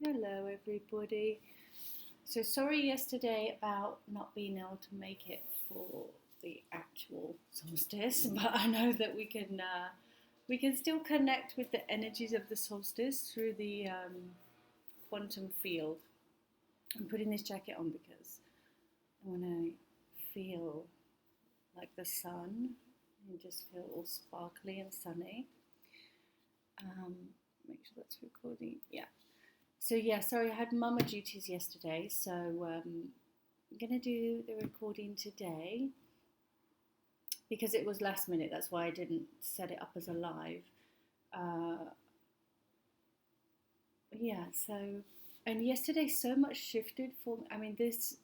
Hello, everybody. So sorry yesterday about not being able to make it for the actual solstice, but I know that we can still connect with the energies of the solstice through the quantum field. I'm putting this jacket on because I want to feel like the sun and just feel all sparkly and sunny. Make sure that's recording. Yeah. So sorry, I had mama duties yesterday, so I'm going to do the recording today because it was last minute. That's why I didn't set it up as a live. And yesterday so much shifted for me. I mean, this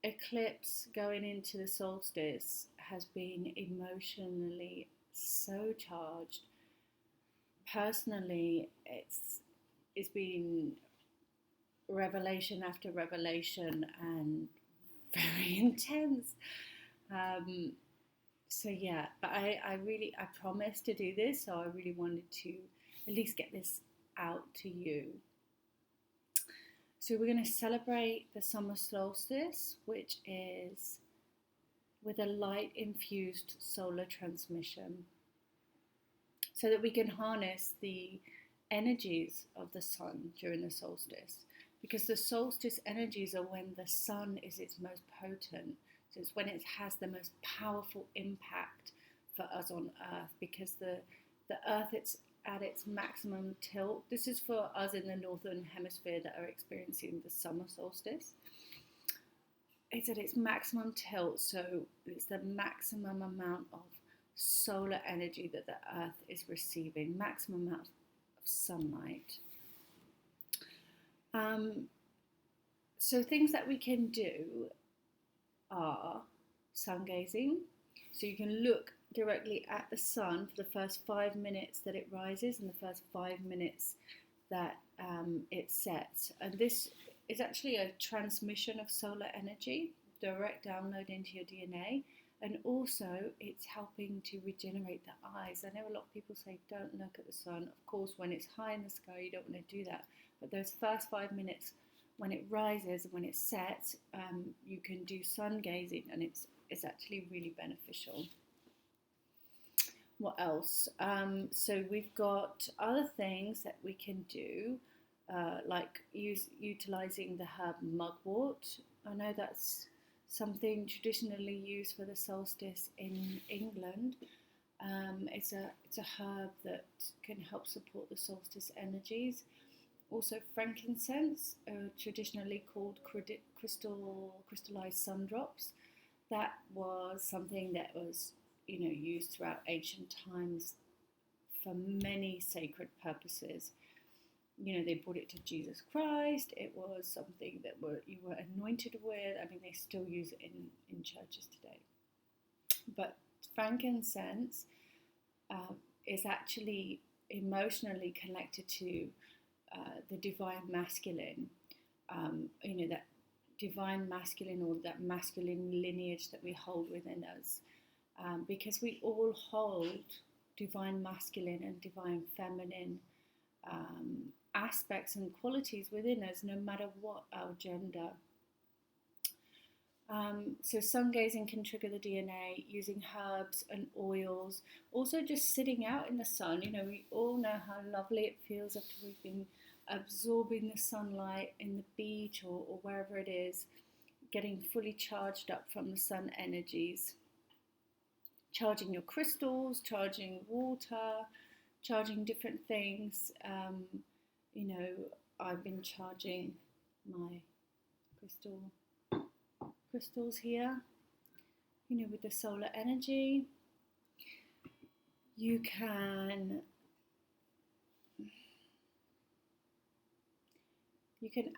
eclipse going into the solstice has been emotionally so charged. Personally, it's been revelation after revelation and very intense. But I promised to do this, so I really wanted to at least get this out to you. So we're going to celebrate the summer solstice, which is with a light infused solar transmission, so that we can harness the energies of the sun during the solstice, because the solstice energies are when the sun is its most potent. So it's when it has the most powerful impact for us on Earth, because the Earth, it's at its maximum tilt. This is for us in the northern hemisphere that are experiencing the summer solstice. It's at its maximum tilt, so it's the maximum amount of solar energy that the Earth is receiving, maximum amount of sunlight. So things that we can do are sun gazing. So you can look directly at the sun for the first 5 minutes that it rises and the first 5 minutes that it sets. And this is actually a transmission of solar energy, direct download into your DNA. And also it's helping to regenerate the eyes. I know a lot of people say don't look at the sun. Of course, when it's high in the sky, you don't want to do that. But those first 5 minutes, when it rises and when it sets, you can do sun gazing, and it's actually really beneficial. What else? So we've got other things that we can do, like utilizing the herb mugwort. I know that's something traditionally used for the solstice in England. It's a herb that can help support the solstice energies. Also, frankincense, traditionally called crystallized sun drops. That was something that was used throughout ancient times for many sacred purposes. They brought it to Jesus Christ. It was something that you were anointed with. I mean, they still use it in churches today. But frankincense is actually emotionally connected to the divine masculine. That divine masculine, or that masculine lineage that we hold within us. Because we all hold divine masculine and divine feminine aspects and qualities within us, no matter what our gender. So sun gazing can trigger the DNA using herbs and oils. Also just sitting out in the sun. We all know how lovely it feels after we've been absorbing the sunlight in the beach or wherever it is, getting fully charged up from the sun energies. Charging your crystals, charging water, charging different things. I've been charging my crystals here, with the solar energy. You can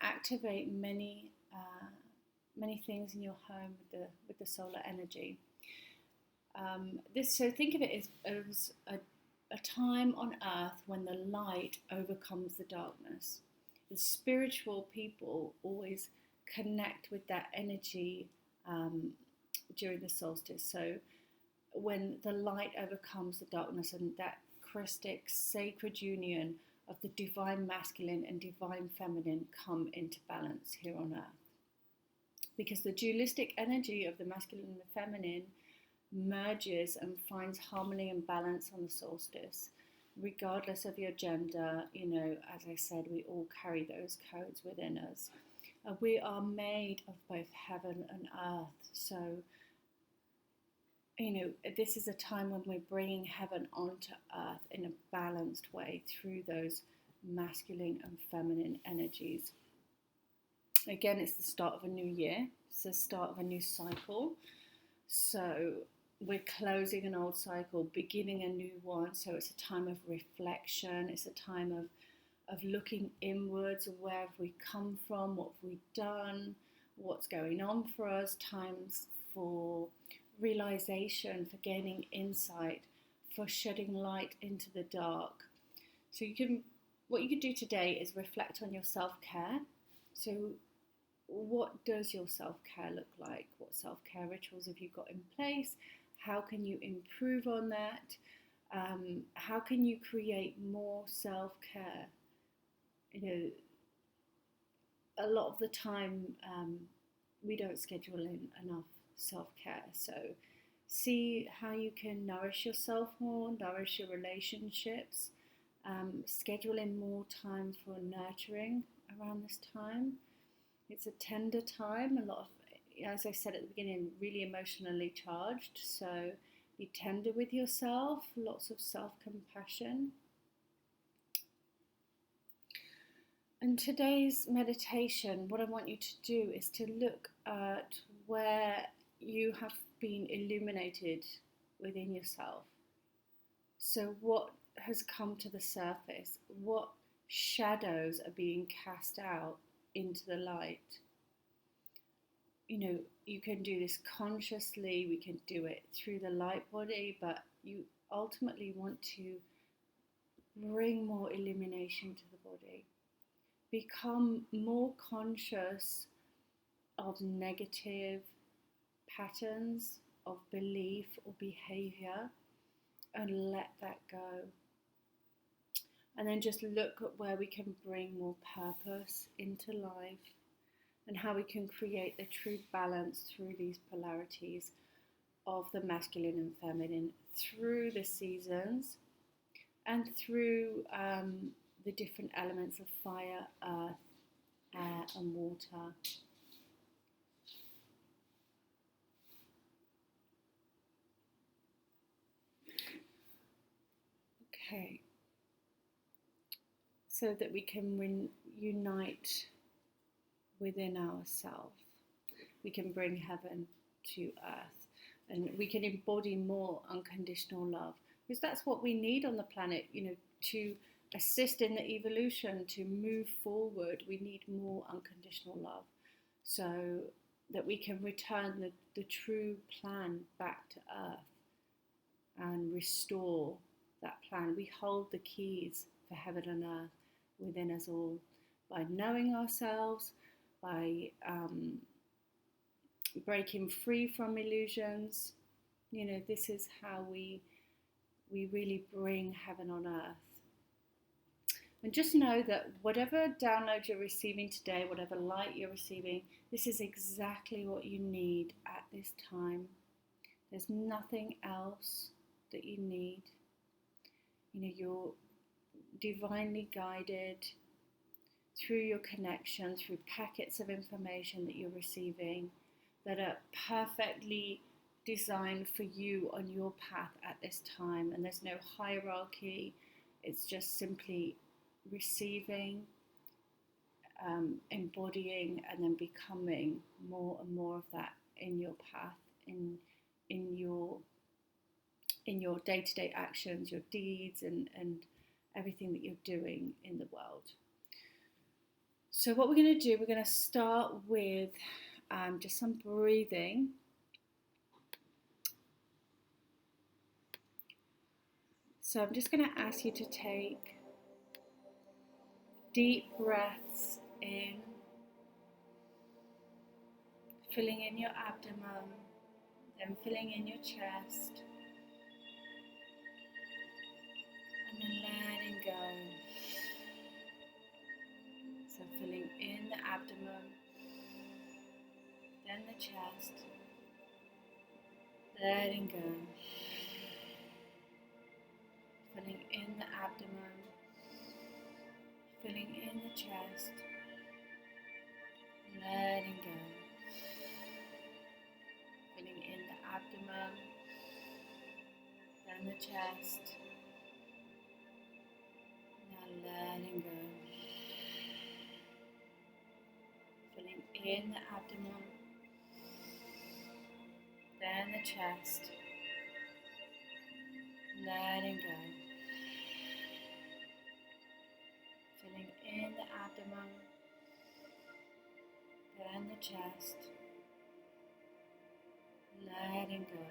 activate many things in your home with the solar energy. So think of it as a time on earth when the light overcomes the darkness. The spiritual people always connect with that energy during the solstice. So when the light overcomes the darkness, and that Christic sacred union of the divine masculine and divine feminine come into balance here on earth. Because the dualistic energy of the masculine and the feminine merges and finds harmony and balance on the solstice, regardless of your gender. As I said, we all carry those codes within us. We are made of both heaven and earth. So, this is a time when we're bringing heaven onto earth in a balanced way through those masculine and feminine energies. Again, it's the start of a new year. It's the start of a new cycle. So we're closing an old cycle, beginning a new one. So it's a time of reflection. It's a time of looking inwards. Where have we come from? What have we done? What's going on for us? Times for realization, for gaining insight, for shedding light into the dark. So what you can do today is reflect on your self-care. So what does your self-care look like? What self-care rituals have you got in place? How can you improve on that? How can you create more self-care? A lot of the time we don't schedule in enough self-care. So see how you can nourish yourself more, nourish your relationships, schedule in more time for nurturing around this time. It's a tender time, a lot of, as I said at the beginning, really emotionally charged. So be tender with yourself, lots of self-compassion. And today's meditation, what I want you to do is to look at where you have been illuminated within yourself. So what has come to the surface? What shadows are being cast out into the light? You can do this consciously, we can do it through the light body, but you ultimately want to bring more illumination to the body. Become more conscious of negative patterns of belief or behavior and let that go. And then just look at where we can bring more purpose into life and how we can create the true balance through these polarities of the masculine and feminine through the seasons and through the different elements of fire, earth, air and water. Okay, so that we can unite within ourselves. We can bring heaven to earth and we can embody more unconditional love, because that's what we need on the planet, to assist in the evolution, to move forward. We need more unconditional love so that we can return the true plan back to earth and restore that plan. We hold the keys for heaven and earth within us all by knowing ourselves, by breaking free from illusions. This is how we really bring heaven on earth. And just know that whatever download you're receiving today, whatever light you're receiving, this is exactly what you need at this time. There's nothing else that you need. You're divinely guided through your connection, through packets of information that you're receiving that are perfectly designed for you on your path at this time. And there's no hierarchy. It's just simply receiving, embodying, and then becoming more and more of that in your path, in your day-to-day actions, your deeds, and everything that you're doing in the world. So what we're going to do, we're going to start with just some breathing. So I'm just going to ask you to take deep breaths in, filling in your abdomen, then filling in your chest, and then letting go. abdomen, then the chest, letting go, filling in the abdomen, filling in the chest, letting go, filling in the abdomen, then the chest, now letting go, filling in the abdomen, then the chest, letting go, filling in the abdomen, then the chest, letting go,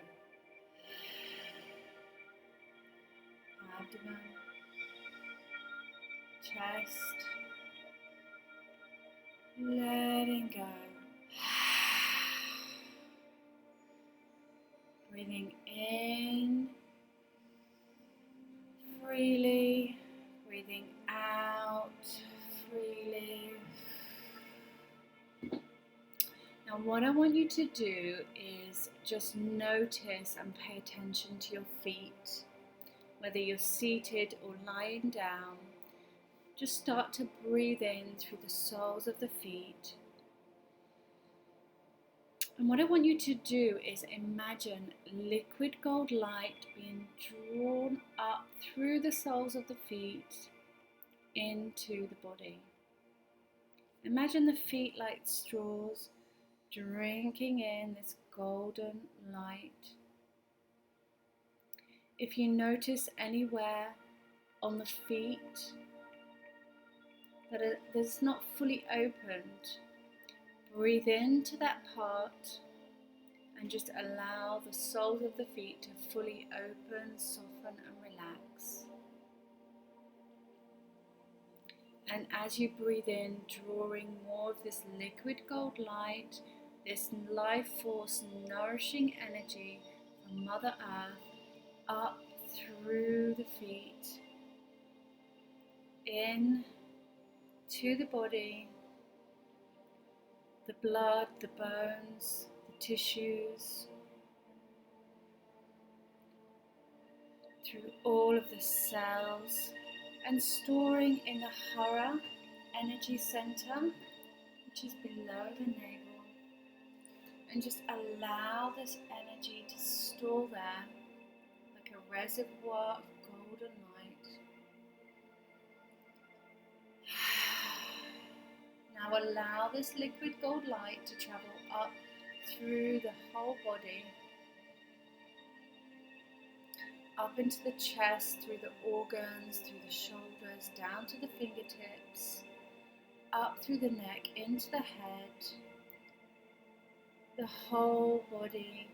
abdomen, chest, letting go. Breathing in freely, breathing out freely. Now what I want you to do is just notice and pay attention to your feet, whether you're seated or lying down. Just start to breathe in through the soles of the feet. And what I want you to do is imagine liquid gold light being drawn up through the soles of the feet into the body. Imagine the feet like straws, drinking in this golden light. If you notice anywhere on the feet that is not fully opened, breathe into that part and just allow the soles of the feet to fully open, soften and relax. And as you breathe in, drawing more of this liquid gold light, this life force nourishing energy from Mother Earth up through the feet, in to the body, the blood, the bones, the tissues, through all of the cells, and storing in the Hara energy center, which is below the navel. And just allow this energy to store there like a reservoir of golden light. Now allow this liquid gold light to travel up through the whole body, up into the chest, through the organs, through the shoulders, down to the fingertips, up through the neck, into the head, the whole body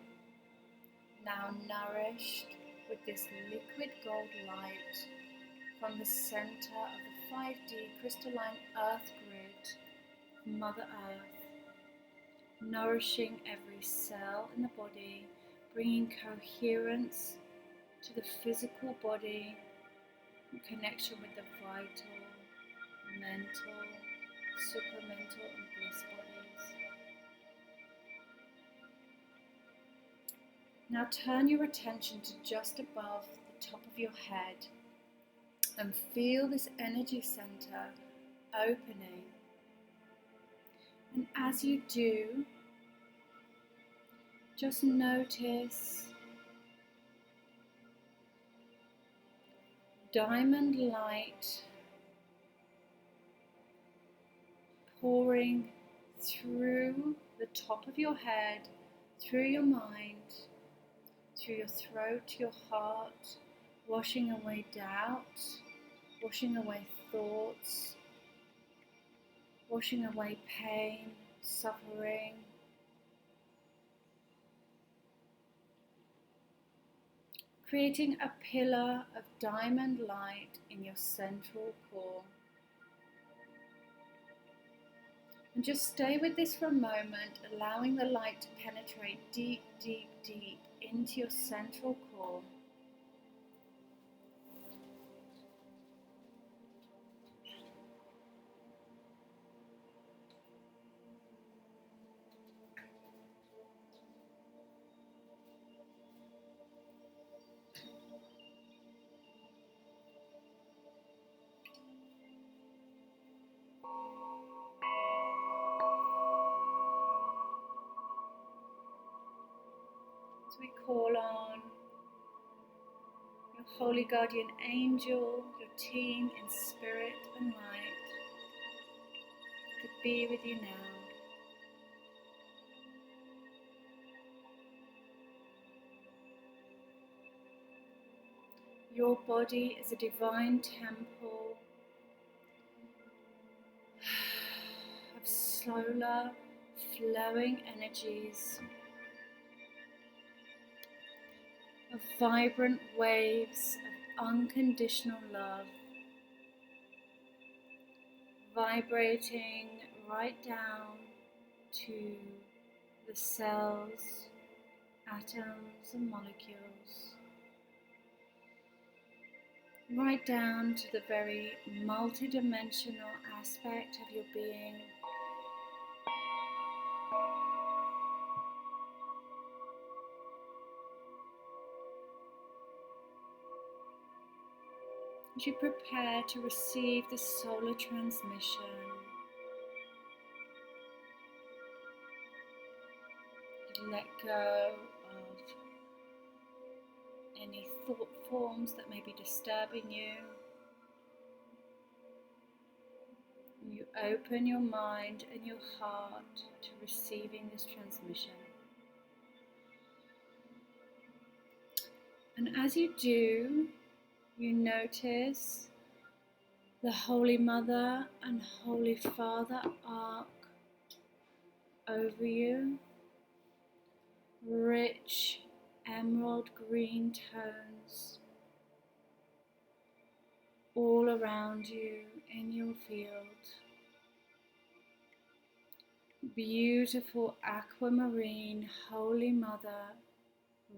now nourished with this liquid gold light from the center of the 5D crystalline earth grid, Mother Earth, nourishing every cell in the body, bringing coherence to the physical body, in connection with the vital, mental, supramental and bliss bodies. Now turn your attention to just above the top of your head and feel this energy center opening. And as you do, just notice diamond light pouring through the top of your head, through your mind, through your throat, your heart, washing away doubt, washing away thoughts, washing away pain, suffering. Creating a pillar of diamond light in your central core. And just stay with this for a moment, allowing the light to penetrate deep, deep, deep into your central core. call on your holy guardian angel, your team in spirit and light, to be with you now. Your body is a divine temple of solar flowing energies, of vibrant waves of unconditional love, vibrating right down to the cells, atoms and molecules, right down to the very multidimensional aspect of your being. As you prepare to receive the solar transmission, let go of any thought forms that may be disturbing you. You open your mind and your heart to receiving this transmission. And as you do, you notice the Holy Mother and Holy Father arc over you, rich emerald green tones all around you in your field. Beautiful aquamarine Holy Mother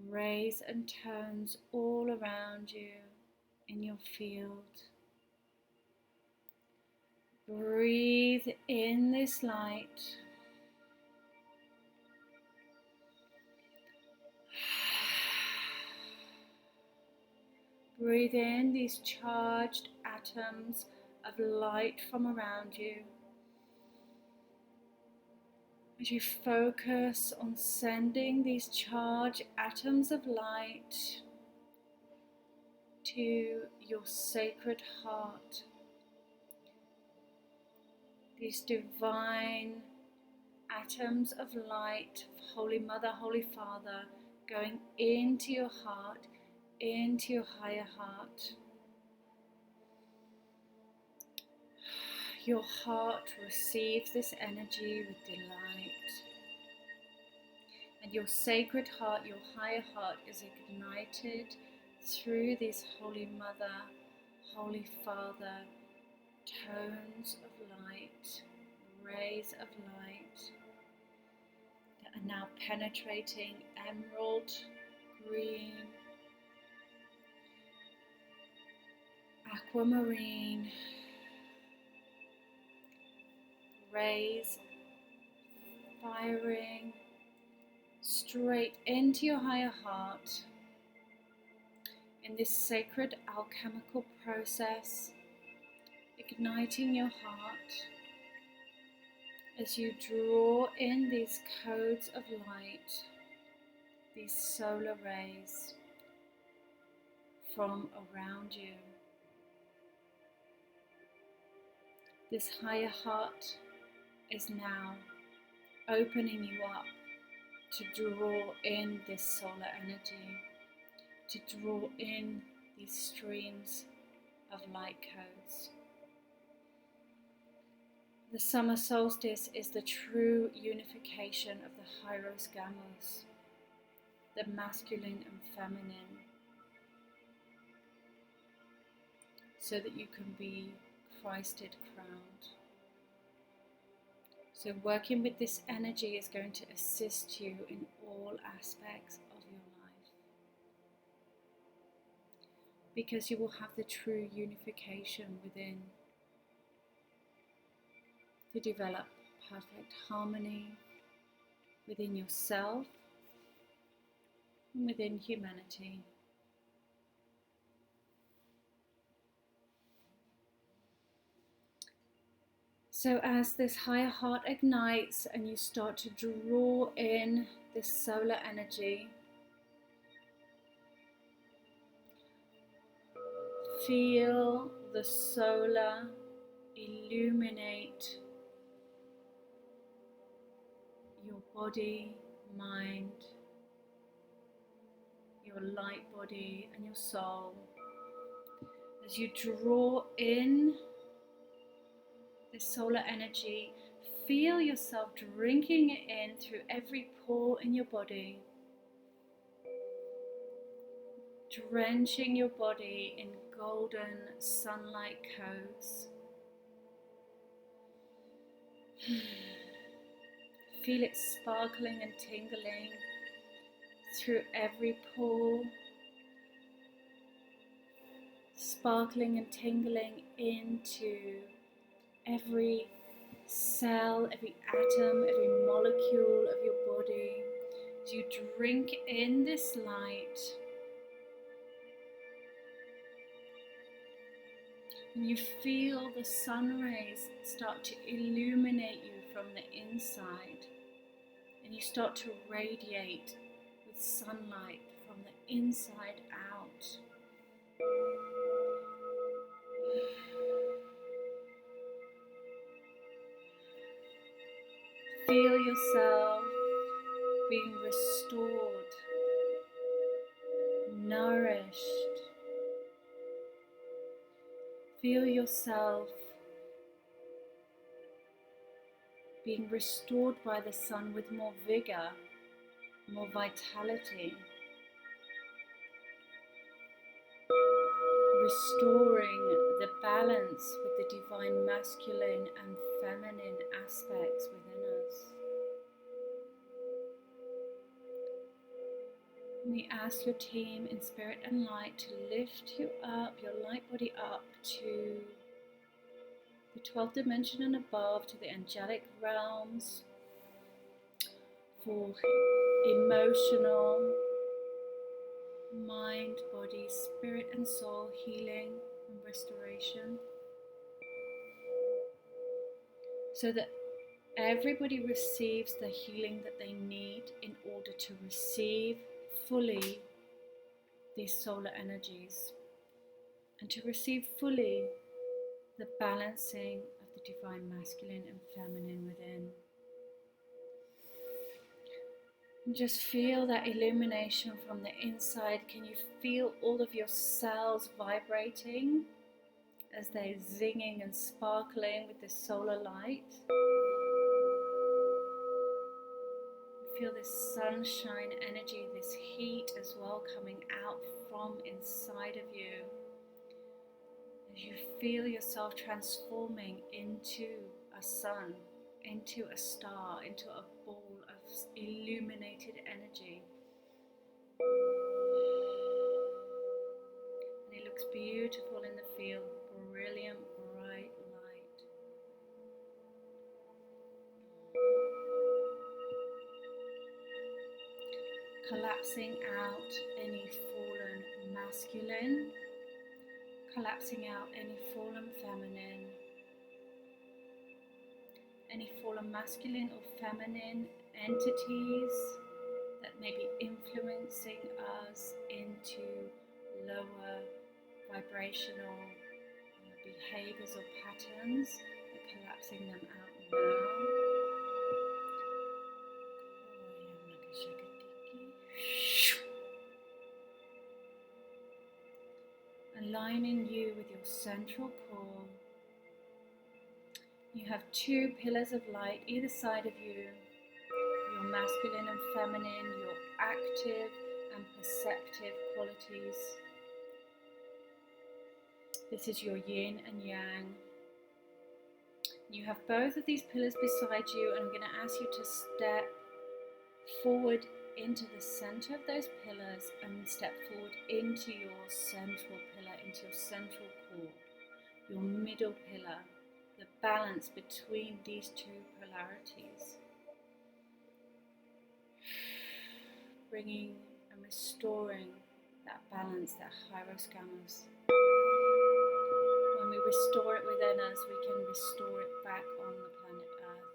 rays and tones all around you in your field. Breathe in this light. Breathe in these charged atoms of light from around you. As you focus on sending these charged atoms of light to your sacred heart, these divine atoms of light, Holy Mother, Holy Father, going into your heart, into your higher heart. Your heart receives this energy with delight. And your sacred heart, your higher heart, is ignited through this Holy Mother, Holy Father, tones of light, rays of light that are now penetrating emerald green, aquamarine rays, firing straight into your higher heart in this sacred alchemical process, igniting your heart as you draw in these codes of light, these solar rays from around you. This higher heart is now opening you up to draw in this solar energy, to draw in these streams of light codes. The summer solstice is the true unification of the Hieros Gamos, the masculine and feminine, so that you can be Christed crowned. So working with this energy is going to assist you in all aspects of your life, because you will have the true unification within to develop perfect harmony within yourself and within humanity. So as this higher heart ignites and you start to draw in this solar energy, feel the solar illuminate your body, mind, your light body and your soul. As you draw in this solar energy, feel yourself drinking it in through every pore in your body, drenching your body in golden sunlight codes. Feel it sparkling and tingling through every pore, sparkling and tingling into every cell, every atom, every molecule of your body. As you drink in this light, and you feel the sun rays start to illuminate you from the inside, and you start to radiate with sunlight from the inside out. Feel yourself being restored, nourished. Feel yourself being restored by the sun with more vigor, more vitality. Restoring the balance with the divine masculine and feminine aspects within us. We ask your team in spirit and light to lift you up, your light body up to the 12th dimension and above, to the angelic realms for emotional, mind, body, spirit and soul healing and restoration, so that everybody receives the healing that they need in order to receive fully these solar energies and to receive fully the balancing of the divine masculine and feminine within. And just feel that illumination from the inside. Can you feel all of your cells vibrating as they're zinging and sparkling with this solar light? Feel this sunshine energy, this heat as well coming out from inside of you. As you feel yourself transforming into a sun, into a star, into a ball of illuminated energy. And it looks beautiful in the field, brilliant, bright light. Collapsing out any fallen masculine, collapsing out any fallen feminine, any fallen masculine or feminine entities that may be influencing us into lower vibrational behaviors or patterns. We're collapsing them out now. Aligning you with your central core. You have two pillars of light either side of you, your masculine and feminine, your active and perceptive qualities. This is your yin and yang. You have both of these pillars beside you, and I'm going to ask you to step forward into the center of those pillars and step forward into your central pillar, into your central core, your middle pillar, the balance between these two polarities. Bringing and restoring that balance, that hieroskamas. When we restore it within us, we can restore it back on the planet Earth.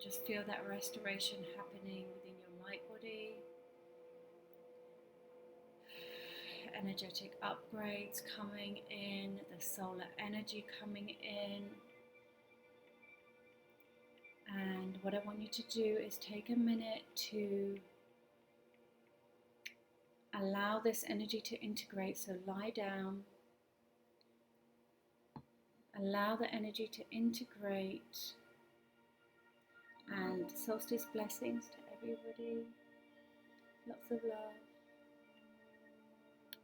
Just feel that restoration happening within your light body, energetic upgrades coming in, the solar energy coming in. And what I want you to do is take a minute to allow this energy to integrate. So lie down, allow the energy to integrate, and solstice blessings to everybody. Lots of love.